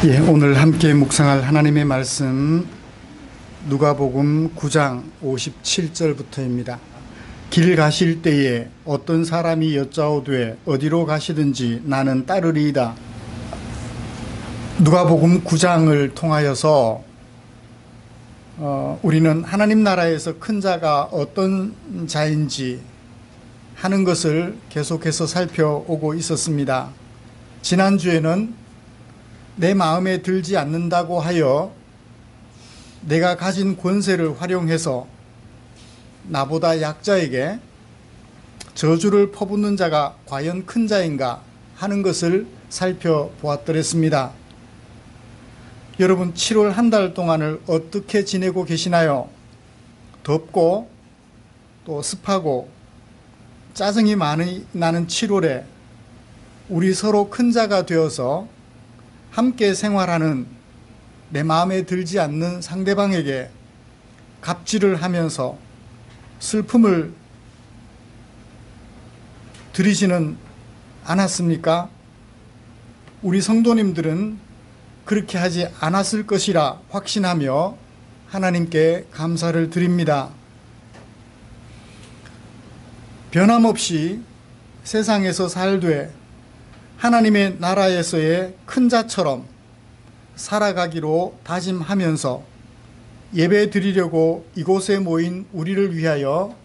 오늘 함께 묵상할 하나님의 말씀 누가복음 9장 57절부터입니다. 길 가실 때에 어떤 사람이 여짜오되 어디로 가시든지 나는 따르리이다. 누가복음 9장을 통하여서 우리는 하나님 나라에서 큰 자가 어떤 자인지 하는 것을 계속해서 살펴오고 있었습니다. 지난주에는 내 마음에 들지 않는다고 하여 내가 가진 권세를 활용해서 나보다 약자에게 저주를 퍼붓는 자가 과연 큰 자인가 하는 것을 살펴보았더랬습니다. 여러분, 7월 한 달 동안을 어떻게 지내고 계시나요? 덥고 또 습하고 짜증이 많이 나는 7월에 우리 서로 큰 자가 되어서 함께 생활하는 내 마음에 들지 않는 상대방에게 갑질을 하면서 슬픔을 들이지는 않았습니까? 우리 성도님들은 그렇게 하지 않았을 것이라 확신하며 하나님께 감사를 드립니다. 변함없이 세상에서 살되 하나님의 나라에서의 큰 자처럼 살아가기로 다짐하면서 예배 드리려고 이곳에 모인 우리를 위하여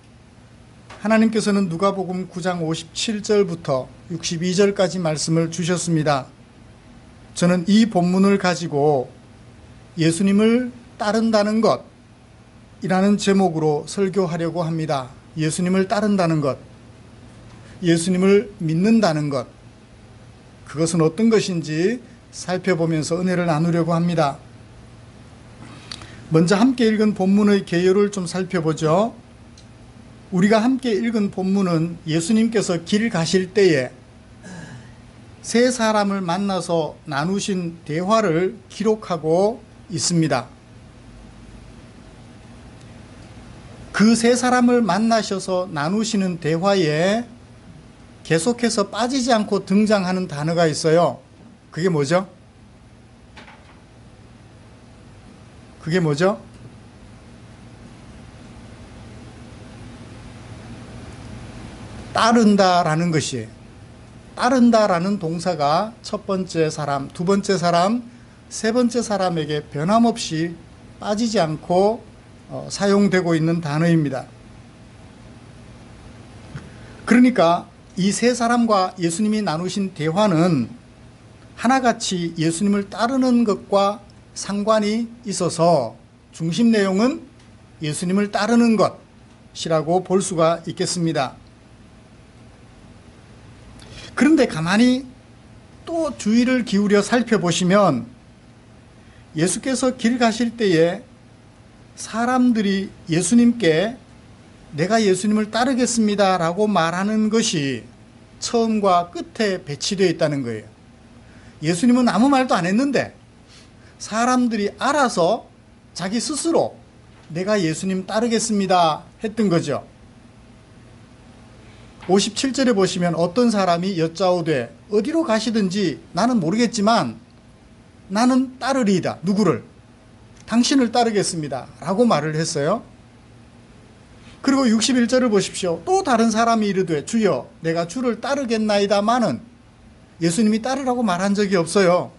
하나님께서는 누가복음 9장 57절부터 62절까지 말씀을 주셨습니다. 저는 이 본문을 가지고 예수님을 따른다는 것이라는 제목으로 설교하려고 합니다. 예수님을 따른다는 것, 예수님을 믿는다는 것, 그것은 어떤 것인지 살펴보면서 은혜를 나누려고 합니다. 먼저 함께 읽은 본문의 개요를 좀 살펴보죠. 우리가 함께 읽은 본문은 예수님께서 길 가실 때에 세 사람을 만나서 나누신 대화를 기록하고 있습니다. 그 세 사람을 만나셔서 나누시는 대화에 계속해서 빠지지 않고 등장하는 단어가 있어요. 그게 뭐죠? 그게 뭐죠? 따른다라는 것이에요. 따른다라는 동사가 첫 번째 사람, 두 번째 사람, 세 번째 사람에게 변함없이 빠지지 않고 사용되고 있는 단어입니다. 그러니까 이 세 사람과 예수님이 나누신 대화는 하나같이 예수님을 따르는 것과 상관이 있어서 중심 내용은 예수님을 따르는 것이라고 볼 수가 있겠습니다. 그런데 가만히 또 주의를 기울여 살펴보시면 예수께서 길 가실 때에 사람들이 예수님께 내가 예수님을 따르겠습니다 라고 말하는 것이 처음과 끝에 배치되어 있다는 거예요. 예수님은 아무 말도 안 했는데 사람들이 알아서 자기 스스로 내가 예수님 따르겠습니다 했던 거죠. 57절에 보시면 어떤 사람이 여짜오되 어디로 가시든지 나는 모르겠지만 나는 따르리이다. 누구를? 당신을 따르겠습니다 라고 말을 했어요. 그리고 61절을 보십시오. 또 다른 사람이 이르되 주여 내가 주를 따르겠나이다마는 예수님이 따르라고 말한 적이 없어요.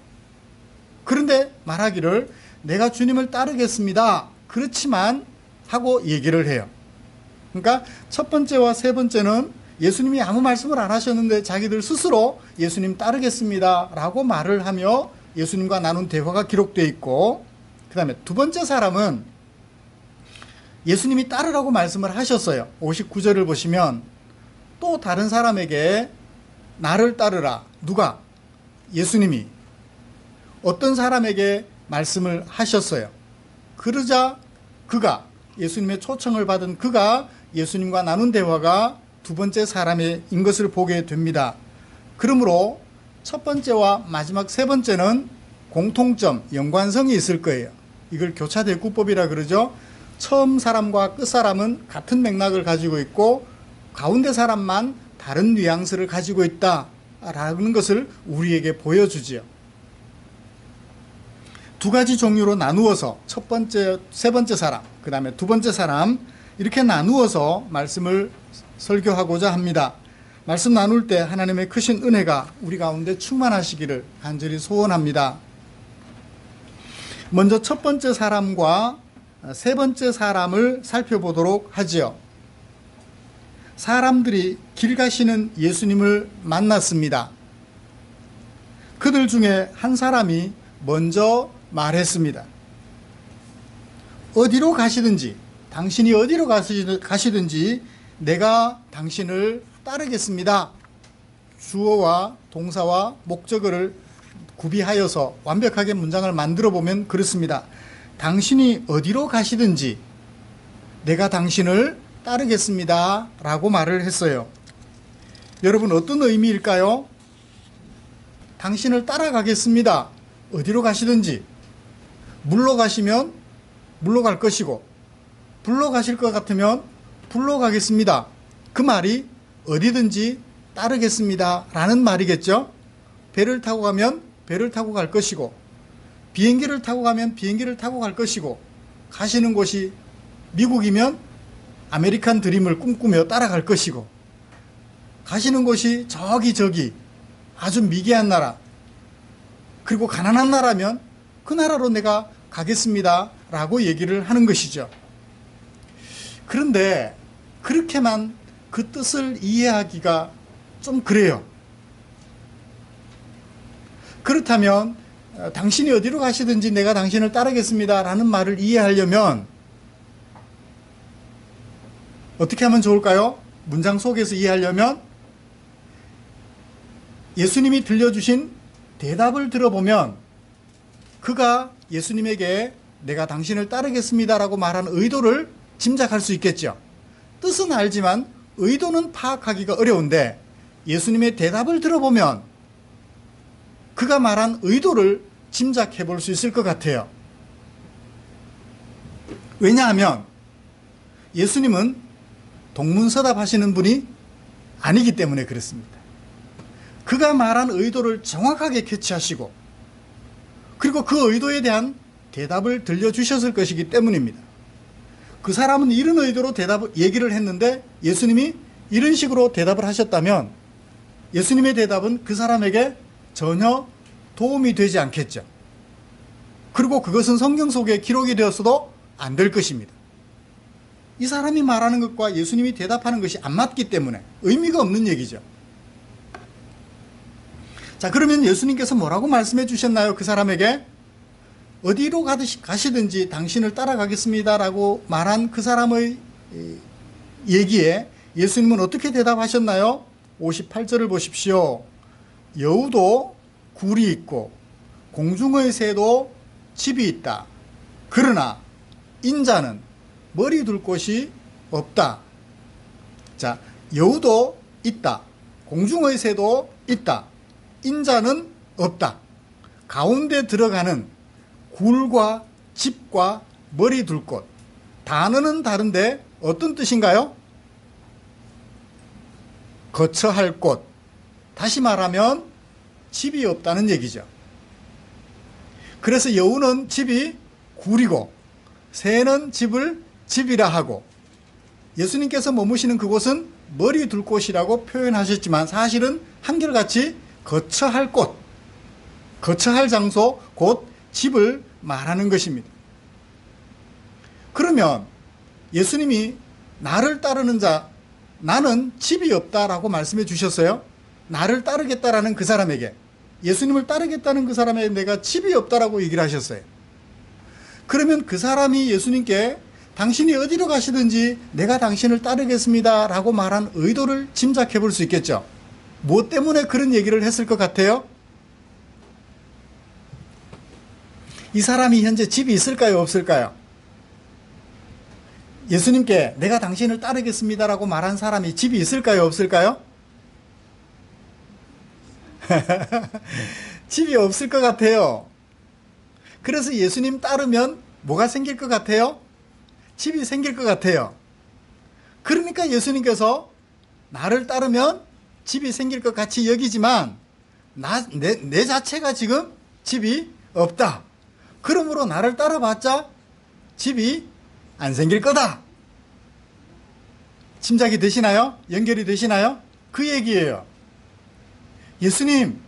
그런데 말하기를 내가 주님을 따르겠습니다. 그렇지만 하고 얘기를 해요. 그러니까 첫 번째와 세 번째는 예수님이 아무 말씀을 안 하셨는데 자기들 스스로 예수님 따르겠습니다 라고 말을 하며 예수님과 나눈 대화가 기록되어 있고, 그 다음에 두 번째 사람은 예수님이 따르라고 말씀을 하셨어요. 59절을 보시면 또 다른 사람에게 나를 따르라. 누가? 예수님이 어떤 사람에게 말씀을 하셨어요. 그러자 그가, 예수님의 초청을 받은 그가 예수님과 나눈 대화가 두 번째 사람인 것을 보게 됩니다. 그러므로 첫 번째와 마지막 세 번째는 공통점, 연관성이 있을 거예요. 이걸 교차대구법이라 그러죠. 처음 사람과 끝 사람은 같은 맥락을 가지고 있고 가운데 사람만 다른 뉘앙스를 가지고 있다라는 것을 우리에게 보여주지요. 두 가지 종류로 나누어서 첫 번째, 세 번째 사람, 그 다음에 두 번째 사람 이렇게 나누어서 말씀을 설교하고자 합니다. 말씀 나눌 때 하나님의 크신 은혜가 우리 가운데 충만하시기를 간절히 소원합니다. 먼저 첫 번째 사람과 세 번째 사람을 살펴보도록 하지요. 사람들이 길 가시는 예수님을 만났습니다. 그들 중에 한 사람이 먼저 말했습니다. 어디로 가시든지, 당신이 어디로 가시든지 내가 당신을 따르겠습니다. 주어와 동사와 목적어를 구비하여서 완벽하게 문장을 만들어 보면 그렇습니다. 당신이 어디로 가시든지 내가 당신을 따르겠습니다 라고 말을 했어요. 여러분, 어떤 의미일까요? 당신을 따라가겠습니다. 어디로 가시든지. 물로 가시면 물로 갈 것이고, 불로 가실 것 같으면 불로 가겠습니다. 그 말이 어디든지 따르겠습니다 라는 말이겠죠. 배를 타고 가면 배를 타고 갈 것이고, 비행기를 타고 가면 비행기를 타고 갈 것이고, 가시는 곳이 미국이면 아메리칸 드림을 꿈꾸며 따라갈 것이고, 가시는 곳이 저기 아주 미개한 나라, 그리고 가난한 나라면 그 나라로 내가 가겠습니다 라고 얘기를 하는 것이죠. 그런데 그렇게만 그 뜻을 이해하기가 좀 그래요. 그렇다면 당신이 어디로 가시든지 내가 당신을 따르겠습니다 라는 말을 이해하려면 어떻게 하면 좋을까요? 문장 속에서 이해하려면 예수님이 들려주신 대답을 들어보면 그가 예수님에게 내가 당신을 따르겠습니다 라고 말하는 의도를 짐작할 수 있겠죠. 뜻은 알지만 의도는 파악하기가 어려운데 예수님의 대답을 들어보면 그가 말한 의도를 짐작해 볼 수 있을 것 같아요. 왜냐하면 예수님은 동문서답하시는 분이 아니기 때문에 그렇습니다. 그가 말한 의도를 정확하게 캐치하시고 그리고 그 의도에 대한 대답을 들려주셨을 것이기 때문입니다. 그 사람은 이런 의도로 얘기를 했는데 예수님이 이런 식으로 대답을 하셨다면 예수님의 대답은 그 사람에게 전혀 도움이 되지 않겠죠. 그리고 그것은 성경 속에 기록이 되었어도 안 될 것입니다. 이 사람이 말하는 것과 예수님이 대답하는 것이 안 맞기 때문에 의미가 없는 얘기죠. 자, 그러면 예수님께서 뭐라고 말씀해 주셨나요? 그 사람에게 어디로 가시든지 당신을 따라가겠습니다 라고 말한 그 사람의 얘기에 예수님은 어떻게 대답하셨나요? 58절을 보십시오. 여우도 굴이 있고 공중의 새도 집이 있다. 그러나 인자는 머리 둘 곳이 없다. 자, 여우도 있다. 공중의 새도 있다. 인자는 없다. 가운데 들어가는 굴과 집과 머리 둘 곳. 단어는 다른데 어떤 뜻인가요? 거처할 곳. 다시 말하면 집이 없다는 얘기죠. 그래서 여우는 집이 굴이고 새는 집을 집이라 하고 예수님께서 머무시는 그곳은 머리 둘 곳이라고 표현하셨지만 사실은 한결같이 거처할 곳, 거처할 장소, 곧 집을 말하는 것입니다. 그러면 예수님이 나를 따르는 자, 나는 집이 없다라고 말씀해 주셨어요. 나를 따르겠다라는 그 사람에게, 예수님을 따르겠다는 그 사람에게 내가 집이 없다라고 얘기를 하셨어요. 그러면 그 사람이 예수님께 당신이 어디로 가시든지 내가 당신을 따르겠습니다 라고 말한 의도를 짐작해 볼 수 있겠죠. 무엇 때문에 그런 얘기를 했을 것 같아요? 이 사람이 현재 집이 있을까요, 없을까요? 예수님께 내가 당신을 따르겠습니다 라고 말한 사람이 집이 있을까요, 없을까요? 집이 없을 것 같아요. 그래서 예수님 따르면 뭐가 생길 것 같아요? 집이 생길 것 같아요. 그러니까 예수님께서 나를 따르면 집이 생길 것 같이 여기지만 내 자체가 지금 집이 없다. 그러므로 나를 따라봤자 집이 안 생길 거다. 짐작이 되시나요? 연결이 되시나요? 그 얘기예요. 예수님,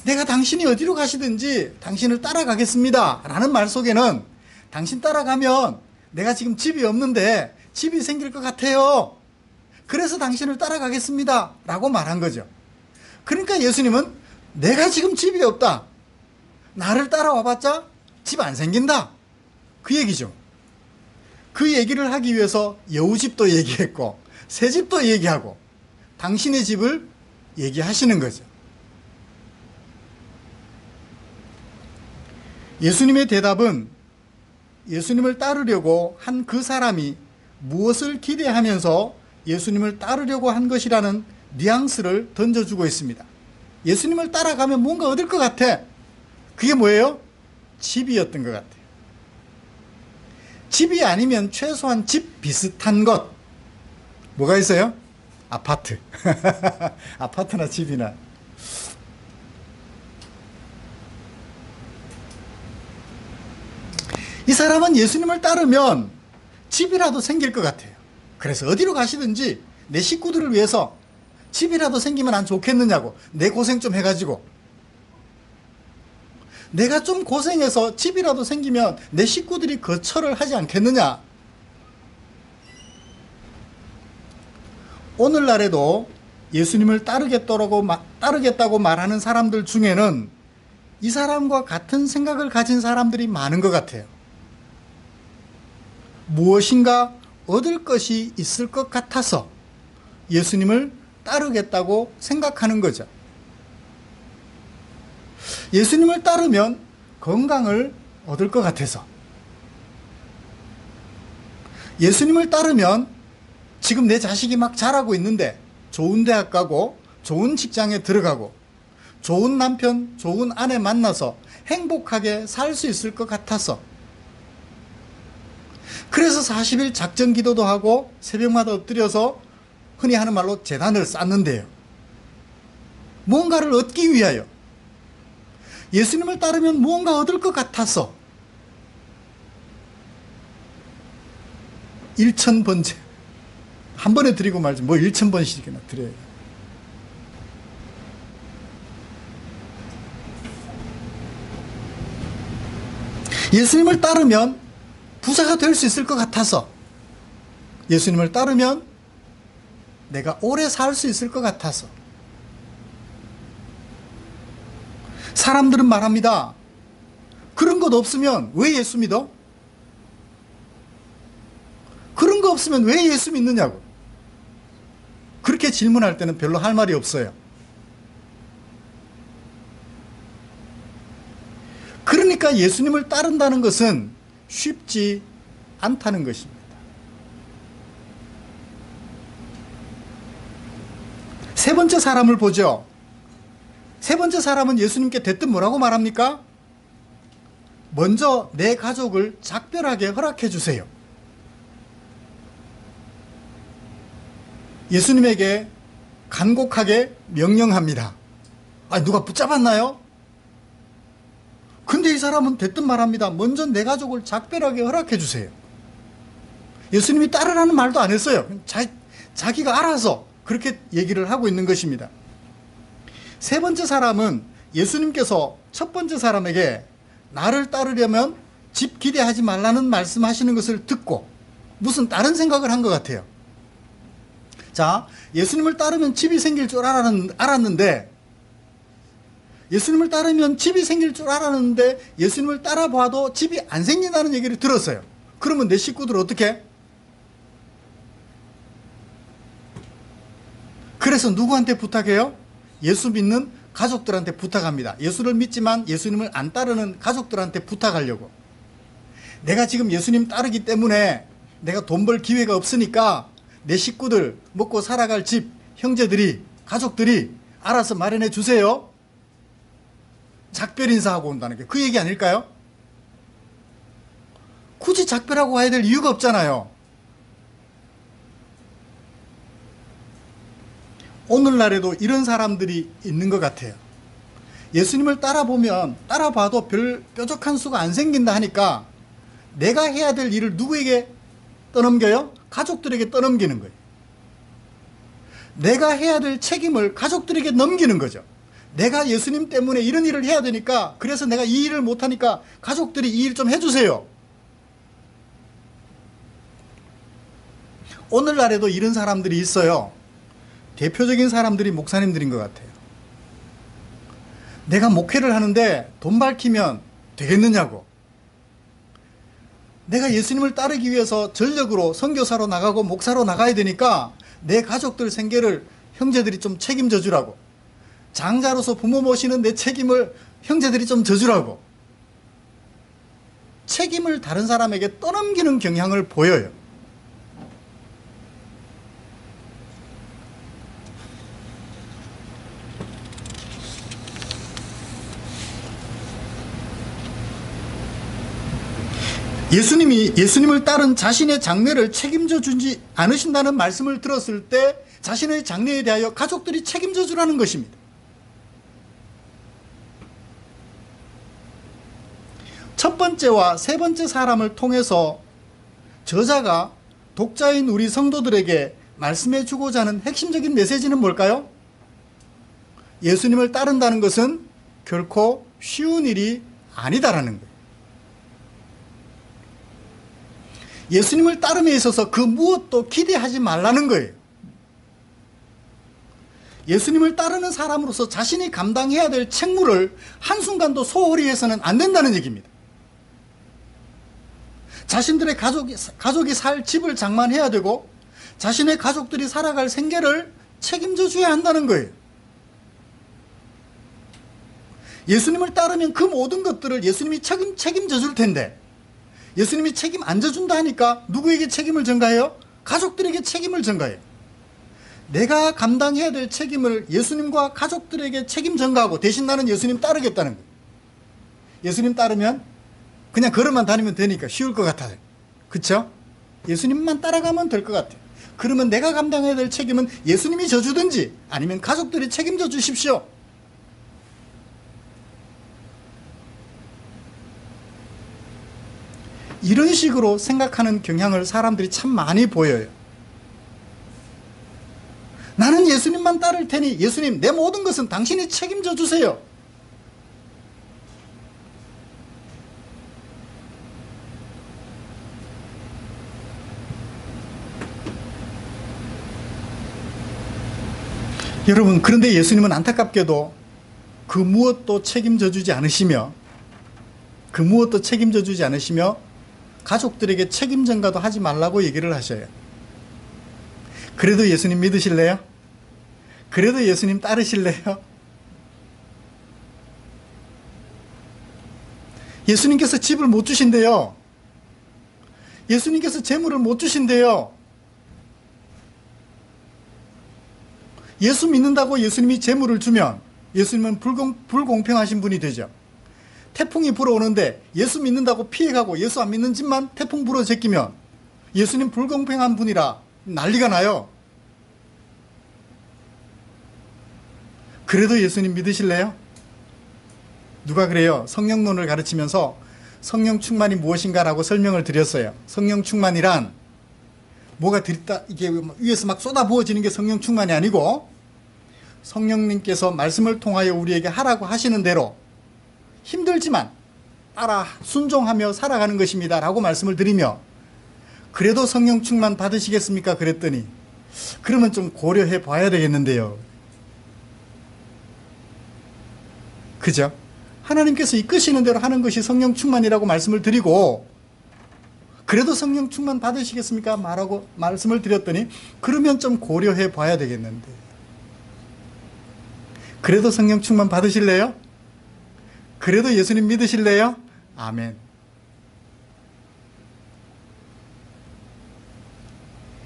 내가 당신이 어디로 가시든지 당신을 따라가겠습니다 라는 말 속에는 당신 따라가면 내가 지금 집이 없는데 집이 생길 것 같아요. 그래서 당신을 따라가겠습니다 라고 말한 거죠. 그러니까 예수님은 내가 지금 집이 없다, 나를 따라와봤자 집 안 생긴다, 그 얘기죠. 그 얘기를 하기 위해서 여우집도 얘기했고 새집도 얘기하고 당신의 집을 얘기하시는 거죠. 예수님의 대답은 예수님을 따르려고 한 그 사람이 무엇을 기대하면서 예수님을 따르려고 한 것이라는 뉘앙스를 던져주고 있습니다. 예수님을 따라가면 뭔가 얻을 것 같아. 그게 뭐예요? 집이었던 것 같아요. 집이 아니면 최소한 집 비슷한 것. 뭐가 있어요? 아파트. 아파트나 집이나. 이 사람은 예수님을 따르면 집이라도 생길 것 같아요. 그래서 어디로 가시든지 내 식구들을 위해서 집이라도 생기면 안 좋겠느냐고, 내 고생 좀 해가지고 내가 좀 고생해서 집이라도 생기면 내 식구들이 거처를 하지 않겠느냐. 오늘날에도 예수님을 따르겠다고 말하는 사람들 중에는 이 사람과 같은 생각을 가진 사람들이 많은 것 같아요. 무엇인가 얻을 것이 있을 것 같아서 예수님을 따르겠다고 생각하는 거죠. 예수님을 따르면 건강을 얻을 것 같아서, 예수님을 따르면 지금 내 자식이 막 자라고 있는데 좋은 대학 가고 좋은 직장에 들어가고 좋은 남편, 좋은 아내 만나서 행복하게 살 수 있을 것 같아서, 그래서 40일 작전 기도도 하고 새벽마다 엎드려서 흔히 하는 말로 제단을 쌓는데요. 무언가를 얻기 위하여, 예수님을 따르면 무언가 얻을 것 같아서 1000번째 한 번에 드리고 말지 뭐 1000번씩이나 드려요. 예수님을 따르면 부자가 될 수 있을 것 같아서, 예수님을 따르면 내가 오래 살 수 있을 것 같아서. 사람들은 말합니다. 그런 것 없으면 왜 예수 믿어? 그런 거 없으면 왜 예수 믿느냐고. 그렇게 질문할 때는 별로 할 말이 없어요. 그러니까 예수님을 따른다는 것은 쉽지 않다는 것입니다. 세 번째 사람을 보죠. 세 번째 사람은 예수님께 대뜸 뭐라고 말합니까? 먼저 내 가족을 작별하게 허락해 주세요. 예수님에게 간곡하게 명령합니다. 아니, 누가 붙잡았나요? 근데 이 사람은 대뜸 말합니다. 먼저 내 가족을 작별하게 허락해 주세요. 예수님이 따르라는 말도 안 했어요. 자기가 알아서 그렇게 얘기를 하고 있는 것입니다. 세 번째 사람은 예수님께서 첫 번째 사람에게 나를 따르려면 집 기대하지 말라는 말씀하시는 것을 듣고 무슨 다른 생각을 한 것 같아요. 자, 예수님을 따르면 집이 생길 줄 알았는데, 예수님을 따르면 집이 생길 줄 알았는데 예수님을 따라봐도 집이 안 생긴다는 얘기를 들었어요. 그러면 내 식구들 어떻게? 그래서 누구한테 부탁해요? 예수 믿는 가족들한테 부탁합니다. 예수를 믿지만 예수님을 안 따르는 가족들한테 부탁하려고. 내가 지금 예수님 따르기 때문에 내가 돈 벌 기회가 없으니까 내 식구들 먹고 살아갈 집, 형제들이, 가족들이 알아서 마련해 주세요. 작별 인사하고 온다는 게 그 얘기 아닐까요? 굳이 작별하고 와야 될 이유가 없잖아요. 오늘날에도 이런 사람들이 있는 것 같아요. 예수님을 따라봐도 별 뾰족한 수가 안 생긴다 하니까 내가 해야 될 일을 누구에게 떠넘겨요? 가족들에게 떠넘기는 거예요. 내가 해야 될 책임을 가족들에게 넘기는 거죠. 내가 예수님 때문에 이런 일을 해야 되니까, 그래서 내가 이 일을 못하니까 가족들이 이 일 좀 해주세요. 오늘날에도 이런 사람들이 있어요. 대표적인 사람들이 목사님들인 것 같아요. 내가 목회를 하는데 돈 밝히면 되겠느냐고. 내가 예수님을 따르기 위해서 전력으로 선교사로 나가고 목사로 나가야 되니까 내 가족들 생계를 형제들이 좀 책임져 주라고. 장자로서 부모 모시는 내 책임을 형제들이 좀 져주라고. 책임을 다른 사람에게 떠넘기는 경향을 보여요. 예수님을 따른 자신의 장례를 책임져 주지 않으신다는 말씀을 들었을 때 자신의 장례에 대하여 가족들이 책임져 주라는 것입니다. 첫 번째와 세 번째 사람을 통해서 저자가 독자인 우리 성도들에게 말씀해 주고자 하는 핵심적인 메시지는 뭘까요? 예수님을 따른다는 것은 결코 쉬운 일이 아니다라는 거예요. 예수님을 따름에 있어서 그 무엇도 기대하지 말라는 거예요. 예수님을 따르는 사람으로서 자신이 감당해야 될 책무를 한순간도 소홀히 해서는 안 된다는 얘기입니다. 자신들의 가족이 살 집을 장만해야 되고 자신의 가족들이 살아갈 생계를 책임져 줘야 한다는 거예요. 예수님을 따르면 그 모든 것들을 예수님이 책임져 줄 텐데 예수님이 책임 안 져준다 하니까 누구에게 책임을 전가해요? 가족들에게 책임을 전가해요. 내가 감당해야 될 책임을 예수님과 가족들에게 책임 전가하고 대신 나는 예수님 따르겠다는 거예요. 예수님 따르면 그냥 걸어만 다니면 되니까 쉬울 것 같아요. 그렇죠? 예수님만 따라가면 될 것 같아요. 그러면 내가 감당해야 될 책임은 예수님이 져주든지 아니면 가족들이 책임져 주십시오. 이런 식으로 생각하는 경향을 사람들이 참 많이 보여요. 나는 예수님만 따를 테니 예수님 내 모든 것은 당신이 책임져 주세요. 여러분, 그런데 예수님은 안타깝게도 그 무엇도 책임져 주지 않으시며 가족들에게 책임 전가도 하지 말라고 얘기를 하셔요. 그래도 예수님 믿으실래요? 그래도 예수님 따르실래요? 예수님께서 집을 못 주신대요. 예수님께서 재물을 못 주신대요. 예수 믿는다고 예수님이 재물을 주면 예수님은 불공평하신 분이 되죠. 태풍이 불어오는데 예수 믿는다고 피해가고 예수 안 믿는 집만 태풍 불어 제끼면 예수님 불공평한 분이라 난리가 나요. 그래도 예수님 믿으실래요? 누가 그래요? 성령론을 가르치면서 성령 충만이 무엇인가라고 설명을 드렸어요. 성령 충만이란 뭐가 이게 위에서 막 쏟아 부어지는 게 성령 충만이 아니고 성령님께서 말씀을 통하여 우리에게 하라고 하시는 대로 힘들지만 따라 순종하며 살아가는 것입니다 라고 말씀을 드리며 그래도 성령 충만 받으시겠습니까? 그랬더니 그러면 좀 고려해 봐야 되겠는데요. 그죠? 하나님께서 이끄시는 대로 하는 것이 성령 충만이라고 말씀을 드리고 그래도 성령 충만 받으시겠습니까? 말씀을 드렸더니 그러면 좀 고려해 봐야 되겠는데 그래도 성령 충만 받으실래요? 그래도 예수님 믿으실래요? 아멘.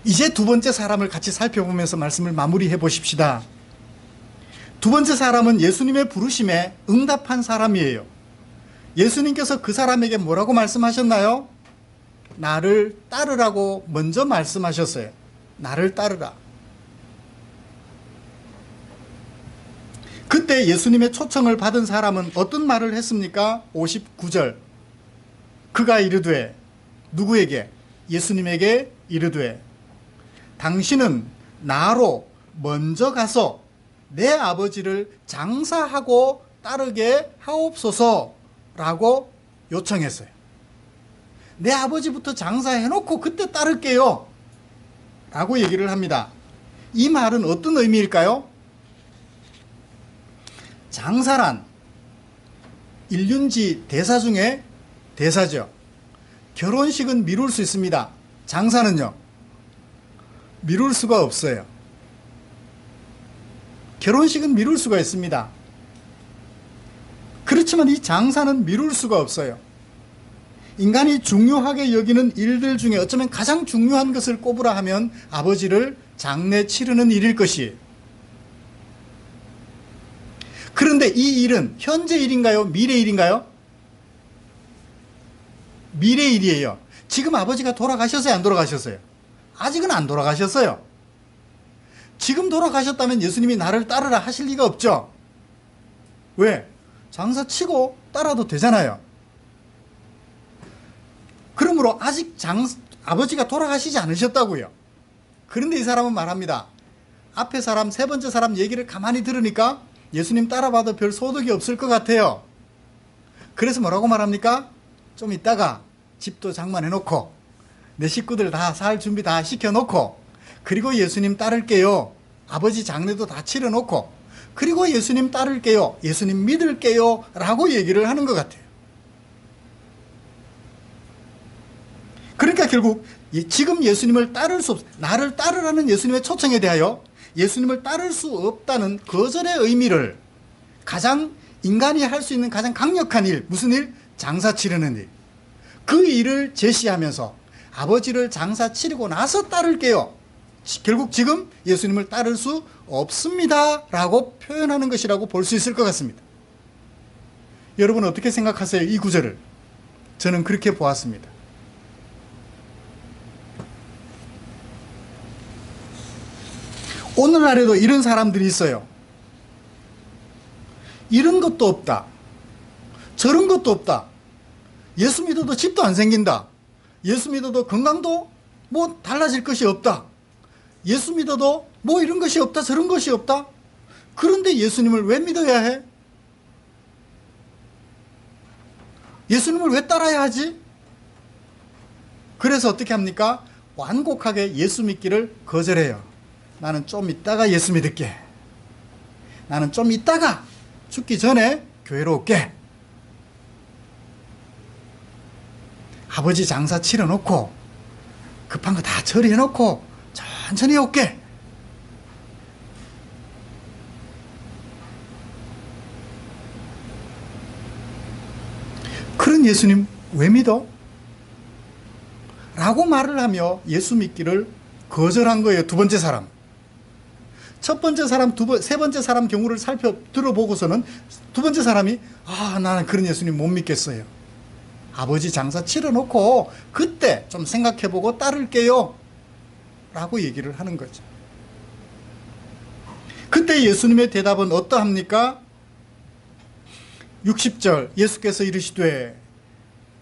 이제 두 번째 사람을 같이 살펴보면서 말씀을 마무리해 보십시다. 두 번째 사람은 예수님의 부르심에 응답한 사람이에요. 예수님께서 그 사람에게 뭐라고 말씀하셨나요? 나를 따르라고 먼저 말씀하셨어요. 나를 따르라. 그때 예수님의 초청을 받은 사람은 어떤 말을 했습니까? 59절. 그가 이르되, 누구에게? 예수님에게 이르되, 당신은 나로 먼저 가서 내 아버지를 장사하고 따르게 하옵소서라고 요청했어요. 내 아버지부터 장사해놓고 그때 따를게요 라고 얘기를 합니다. 이 말은 어떤 의미일까요? 장사란 일륜지 대사 중에 대사죠. 결혼식은 미룰 수 있습니다. 장사는요, 미룰 수가 없어요. 결혼식은 미룰 수가 있습니다. 그렇지만 이 장사는 미룰 수가 없어요. 인간이 중요하게 여기는 일들 중에 어쩌면 가장 중요한 것을 꼽으라 하면 아버지를 장례 치르는 일일 것이에요. 그런데 이 일은 현재 일인가요? 미래 일인가요? 미래 일이에요. 지금 아버지가 돌아가셨어요? 안 돌아가셨어요? 아직은 안 돌아가셨어요. 지금 돌아가셨다면 예수님이 나를 따르라 하실 리가 없죠. 왜? 장사 치고 따라도 되잖아요. 그러므로 아직 아버지가 돌아가시지 않으셨다고요. 그런데 이 사람은 말합니다. 앞에 사람, 세 번째 사람 얘기를 가만히 들으니까 예수님 따라봐도 별 소득이 없을 것 같아요. 그래서 뭐라고 말합니까? 좀 이따가 집도 장만해놓고 내 식구들 다 살 준비 다 시켜놓고 그리고 예수님 따를게요. 아버지 장례도 다 치러놓고 그리고 예수님 따를게요. 예수님 믿을게요. 라고 얘기를 하는 것 같아요. 그러니까 결국 지금 예수님을 따를 수 나를 따르라는 예수님의 초청에 대하여 예수님을 따를 수 없다는 거절의 의미를 가장 인간이 할 수 있는 가장 강력한 일, 무슨 일? 장사 치르는 일. 그 일을 제시하면서 아버지를 장사 치르고 나서 따를게요. 결국 지금 예수님을 따를 수 없습니다 라고 표현하는 것이라고 볼 수 있을 것 같습니다. 여러분 어떻게 생각하세요? 이 구절을. 저는 그렇게 보았습니다. 오늘날에도 이런 사람들이 있어요. 이런 것도 없다. 저런 것도 없다. 예수 믿어도 집도 안 생긴다. 예수 믿어도 건강도 뭐 달라질 것이 없다. 예수 믿어도 뭐 이런 것이 없다. 저런 것이 없다. 그런데 예수님을 왜 믿어야 해? 예수님을 왜 따라야 하지? 그래서 어떻게 합니까? 완곡하게 예수 믿기를 거절해요. 나는 좀 있다가 예수 믿을게. 나는 좀 있다가 죽기 전에 교회로 올게. 아버지 장사 치러놓고 급한 거 다 처리해놓고 천천히 올게. 그런 예수님 왜 믿어? 라고 말을 하며 예수 믿기를 거절한 거예요. 두 번째 사람. 첫 번째 사람, 세 번째 사람 경우를 들어보고서는 두 번째 사람이 나는 그런 예수님 못 믿겠어요. 아버지 장사 치러놓고 그때 좀 생각해보고 따를게요 라고 얘기를 하는 거죠. 그때 예수님의 대답은 어떠합니까? 60절 예수께서 이르시되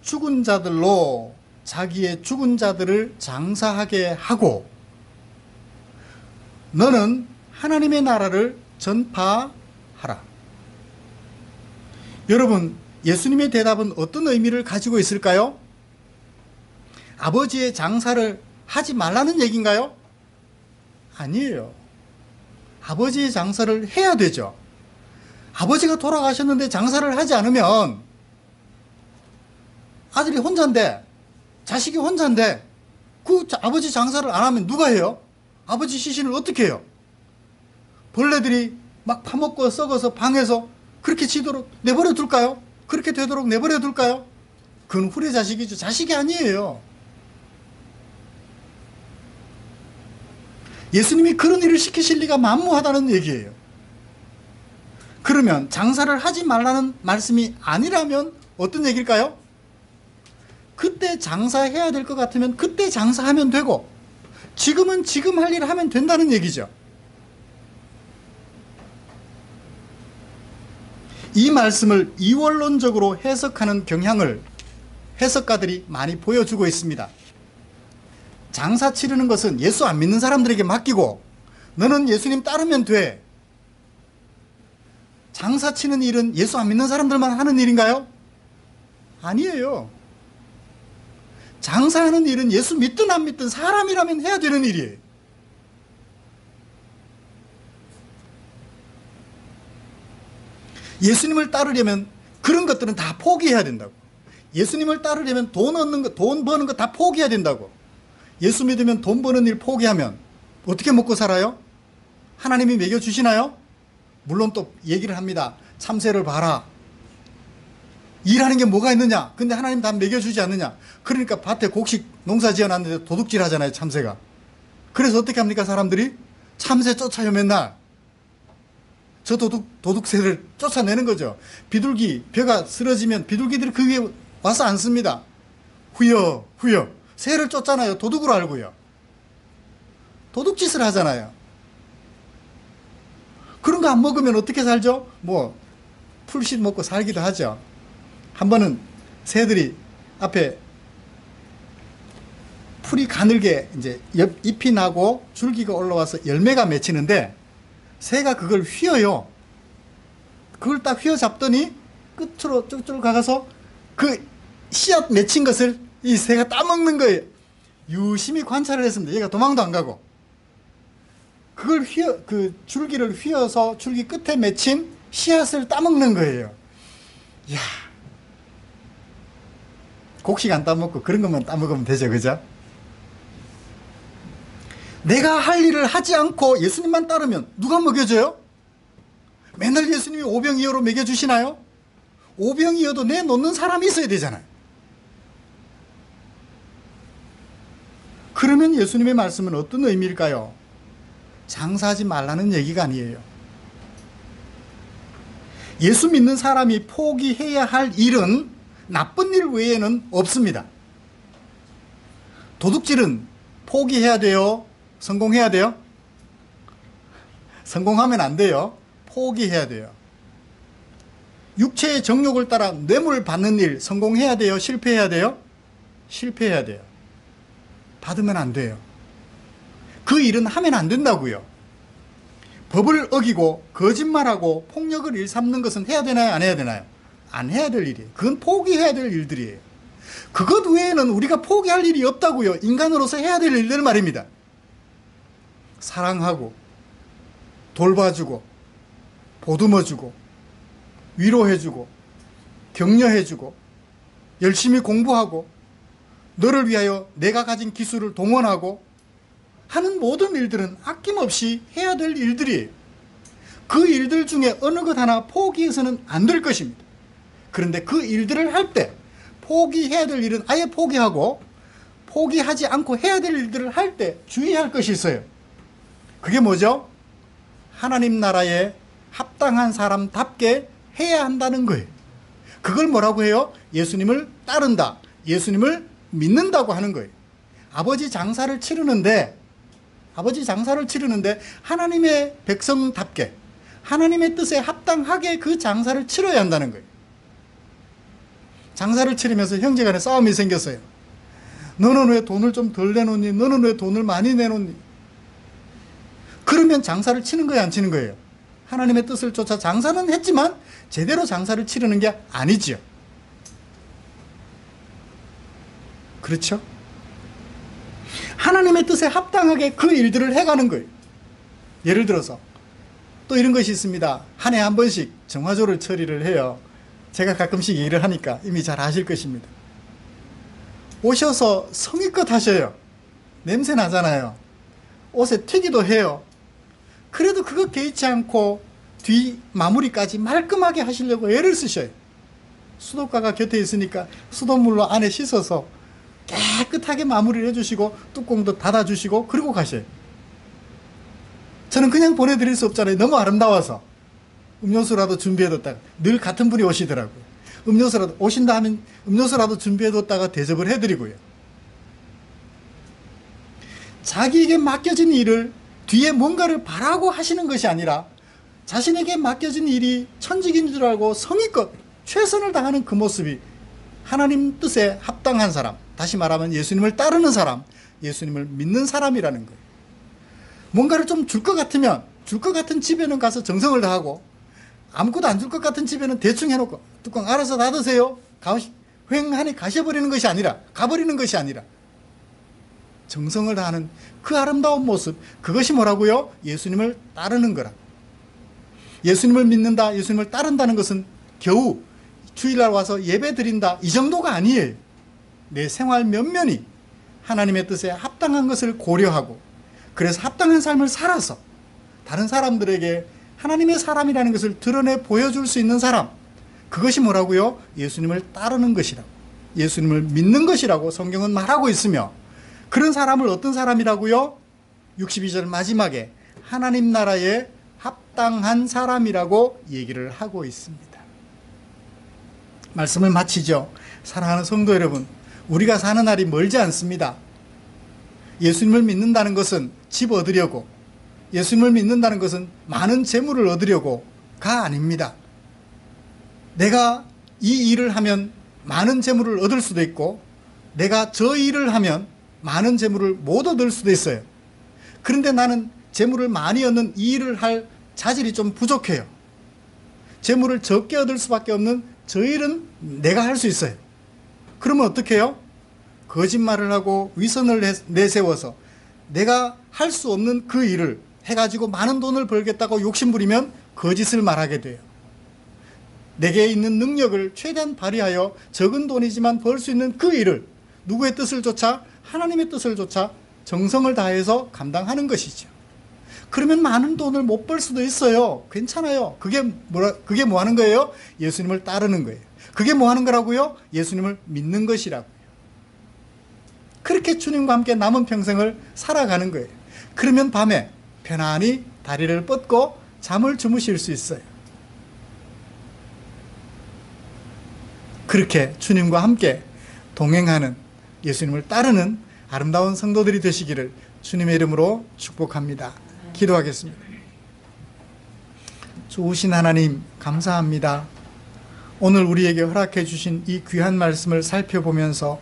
죽은 자들로 자기의 죽은 자들을 장사하게 하고 너는 하나님의 나라를 전파하라. 여러분, 예수님의 대답은 어떤 의미를 가지고 있을까요? 아버지의 장사를 하지 말라는 얘기인가요? 아니에요. 아버지의 장사를 해야 되죠. 아버지가 돌아가셨는데 장사를 하지 않으면 아들이 혼자인데, 자식이 혼자인데 그 아버지 장사를 안 하면 누가 해요? 아버지 시신을 어떻게 해요? 벌레들이 막 파먹고 썩어서 방에서 그렇게 지도록 내버려 둘까요? 그렇게 되도록 내버려 둘까요? 그건 후레 자식이죠. 자식이 아니에요. 예수님이 그런 일을 시키실 리가 만무하다는 얘기예요. 그러면 장사를 하지 말라는 말씀이 아니라면 어떤 얘기일까요? 그때 장사해야 될 것 같으면 그때 장사하면 되고 지금은 지금 할 일을 하면 된다는 얘기죠. 이 말씀을 이원론적으로 해석하는 경향을 해석가들이 많이 보여주고 있습니다. 장사 치르는 것은 예수 안 믿는 사람들에게 맡기고 너는 예수님 따르면 돼. 장사 치는 일은 예수 안 믿는 사람들만 하는 일인가요? 아니에요. 장사하는 일은 예수 믿든 안 믿든 사람이라면 해야 되는 일이에요. 예수님을 따르려면 그런 것들은 다 포기해야 된다고. 예수님을 따르려면 돈 얻는 거, 돈 버는 거 다 포기해야 된다고. 예수 믿으면 돈 버는 일 포기하면 어떻게 먹고 살아요? 하나님이 먹여주시나요? 물론 또 얘기를 합니다. 참새를 봐라. 일하는 게 뭐가 있느냐? 근데 하나님 다 먹여주지 않느냐? 그러니까 밭에 곡식 농사 지어놨는데 도둑질 하잖아요, 참새가. 그래서 어떻게 합니까, 사람들이? 참새 쫓아요, 맨날. 저 도둑새를 쫓아내는 거죠. 비둘기, 벼가 쓰러지면 비둘기들이 그 위에 와서 앉습니다. 후여, 후여. 새를 쫓잖아요. 도둑으로 알고요. 도둑짓을 하잖아요. 그런 거 안 먹으면 어떻게 살죠? 뭐, 풀씨 먹고 살기도 하죠. 한 번은 새들이 앞에 풀이 가늘게 이제 잎이 나고 줄기가 올라와서 열매가 맺히는데 새가 그걸 휘어요. 그걸 딱 휘어잡더니 끝으로 쭉쭉 가서 그 씨앗 맺힌 것을 이 새가 따먹는 거예요. 유심히 관찰을 했습니다. 얘가 도망도 안 가고. 그걸 그 줄기를 휘어서 줄기 끝에 맺힌 씨앗을 따먹는 거예요. 이야. 곡식 안 따먹고 그런 것만 따먹으면 되죠, 그죠? 내가 할 일을 하지 않고 예수님만 따르면 누가 먹여줘요? 맨날 예수님이 오병이어로 먹여주시나요? 오병이어도 내놓는 사람이 있어야 되잖아요. 그러면 예수님의 말씀은 어떤 의미일까요? 장사하지 말라는 얘기가 아니에요. 예수 믿는 사람이 포기해야 할 일은 나쁜 일 외에는 없습니다. 도둑질은 포기해야 돼요? 성공해야 돼요? 성공하면 안 돼요. 포기해야 돼요. 육체의 정욕을 따라 뇌물 받는 일 성공해야 돼요? 실패해야 돼요? 실패해야 돼요. 받으면 안 돼요. 그 일은 하면 안 된다고요. 법을 어기고 거짓말하고 폭력을 일삼는 것은 해야 되나요? 안 해야 되나요? 안 해야 될 일이에요. 그건 포기해야 될 일들이에요. 그것 외에는 우리가 포기할 일이 없다고요. 인간으로서 해야 될 일들 말입니다. 사랑하고 돌봐주고 보듬어주고 위로해주고 격려해주고 열심히 공부하고 너를 위하여 내가 가진 기술을 동원하고 하는 모든 일들은 아낌없이 해야 될 일들이에요. 그 일들 중에 어느 것 하나 포기해서는 안 될 것입니다. 그런데 그 일들을 할 때 포기해야 될 일은 아예 포기하고 포기하지 않고 해야 될 일들을 할 때 주의할 것이 있어요. 그게 뭐죠? 하나님 나라에 합당한 사람답게 해야 한다는 거예요. 그걸 뭐라고 해요? 예수님을 따른다. 예수님을 믿는다고 하는 거예요. 아버지 장사를 치르는데 하나님의 백성답게 하나님의 뜻에 합당하게 그 장사를 치러야 한다는 거예요. 장사를 치르면서 형제간에 싸움이 생겼어요. 너는 왜 돈을 좀 덜 내놓니? 너는 왜 돈을 많이 내놓니? 그러면 장사를 치는 거예요, 안 치는 거예요? 하나님의 뜻을 쫓아 장사는 했지만 제대로 장사를 치르는 게 아니지요. 그렇죠? 하나님의 뜻에 합당하게 그 일들을 해가는 거예요. 예를 들어서 또 이런 것이 있습니다. 한 해 한 번씩 정화조를 처리를 해요. 제가 가끔씩 일을 하니까 이미 잘 아실 것입니다. 오셔서 성의껏 하셔요. 냄새 나잖아요. 옷에 튀기도 해요. 그래도 그거 개의치 않고 뒤 마무리까지 말끔하게 하시려고 애를 쓰셔요. 수도가가 곁에 있으니까 수돗물로 안에 씻어서 깨끗하게 마무리를 해주시고 뚜껑도 닫아주시고 그리고 가셔요. 저는 그냥 보내드릴 수 없잖아요. 너무 아름다워서. 음료수라도 준비해뒀다가 늘 같은 분이 오시더라고요. 음료수라도 오신다 하면 음료수라도 준비해뒀다가 대접을 해드리고요. 자기에게 맡겨진 일을 뒤에 뭔가를 바라고 하시는 것이 아니라 자신에게 맡겨진 일이 천직인 줄 알고 성의껏 최선을 다하는 그 모습이 하나님 뜻에 합당한 사람, 다시 말하면 예수님을 따르는 사람, 예수님을 믿는 사람이라는 거예요. 뭔가를 좀 줄 것 같으면 줄 것 같은 집에는 가서 정성을 다하고, 아무것도 안 줄 것 같은 집에는 대충 해놓고 뚜껑 알아서 닫으세요, 휑하니 가셔버리는 것이 아니라, 가버리는 것이 아니라 정성을 다하는 그 아름다운 모습, 그것이 뭐라고요? 예수님을 따르는 거라. 예수님을 믿는다, 예수님을 따른다는 것은 겨우 주일날 와서 예배 드린다, 이 정도가 아니에요. 내 생활 면면이 하나님의 뜻에 합당한 것을 고려하고, 그래서 합당한 삶을 살아서 다른 사람들에게 하나님의 사람이라는 것을 드러내 보여줄 수 있는 사람, 그것이 뭐라고요? 예수님을 따르는 것이라고, 예수님을 믿는 것이라고 성경은 말하고 있으며, 그런 사람을 어떤 사람이라고요? 62절 마지막에 하나님 나라에 합당한 사람이라고 얘기를 하고 있습니다. 말씀을 마치죠. 사랑하는 성도 여러분, 우리가 사는 날이 멀지 않습니다. 예수님을 믿는다는 것은 집 얻으려고, 예수님을 믿는다는 것은 많은 재물을 얻으려고가 아닙니다. 내가 이 일을 하면 많은 재물을 얻을 수도 있고, 내가 저 일을 하면 많은 재물을 못 얻을 수도 있어요. 그런데 나는 재물을 많이 얻는 이 일을 할 자질이 좀 부족해요. 재물을 적게 얻을 수밖에 없는 저 일은 내가 할 수 있어요. 그러면 어떻게 해요? 거짓말을 하고 위선을 내세워서 내가 할 수 없는 그 일을 해가지고 많은 돈을 벌겠다고 욕심부리면 거짓을 말하게 돼요. 내게 있는 능력을 최대한 발휘하여 적은 돈이지만 벌 수 있는 그 일을 누구의 뜻을 쫓아? 하나님의 뜻을 쫓아 정성을 다해서 감당하는 것이죠. 그러면 많은 돈을 못 벌 수도 있어요. 괜찮아요. 그게 뭐 하는 거예요? 예수님을 따르는 거예요. 그게 뭐 하는 거라고요? 예수님을 믿는 것이라고요. 그렇게 주님과 함께 남은 평생을 살아가는 거예요. 그러면 밤에 편안히 다리를 뻗고 잠을 주무실 수 있어요. 그렇게 주님과 함께 동행하는, 예수님을 따르는 아름다운 성도들이 되시기를 주님의 이름으로 축복합니다. 기도하겠습니다. 좋으신 하나님, 감사합니다. 오늘 우리에게 허락해 주신 이 귀한 말씀을 살펴보면서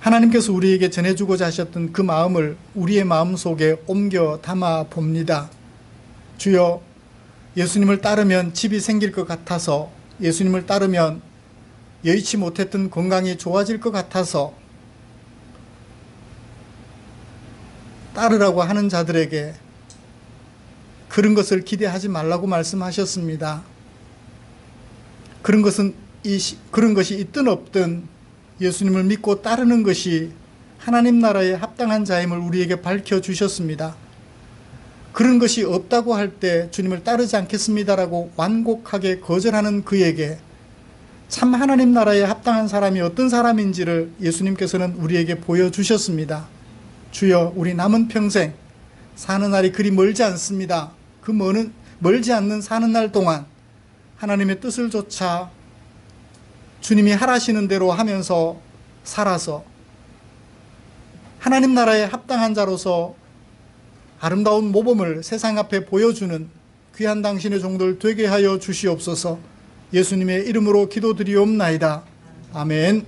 하나님께서 우리에게 전해주고자 하셨던 그 마음을 우리의 마음속에 옮겨 담아 봅니다. 주여, 예수님을 따르면 집이 생길 것 같아서, 예수님을 따르면 여의치 못했던 건강이 좋아질 것 같아서 따르라고 하는 자들에게 그런 것을 기대하지 말라고 말씀하셨습니다. 그런 것이 있든 없든 예수님을 믿고 따르는 것이 하나님 나라에 합당한 자임을 우리에게 밝혀주셨습니다. 그런 것이 없다고 할 때 주님을 따르지 않겠습니다라고 완곡하게 거절하는 그에게 참 하나님 나라에 합당한 사람이 어떤 사람인지를 예수님께서는 우리에게 보여주셨습니다. 주여, 우리 남은 평생 사는 날이 그리 멀지 않습니다. 그 멀지 않는 사는 날 동안 하나님의 뜻을 쫓아 주님이 하라시는 대로 하면서 살아서 하나님 나라에 합당한 자로서 아름다운 모범을 세상 앞에 보여주는 귀한 당신의 종들 되게 하여 주시옵소서. 예수님의 이름으로 기도드리옵나이다. 아멘.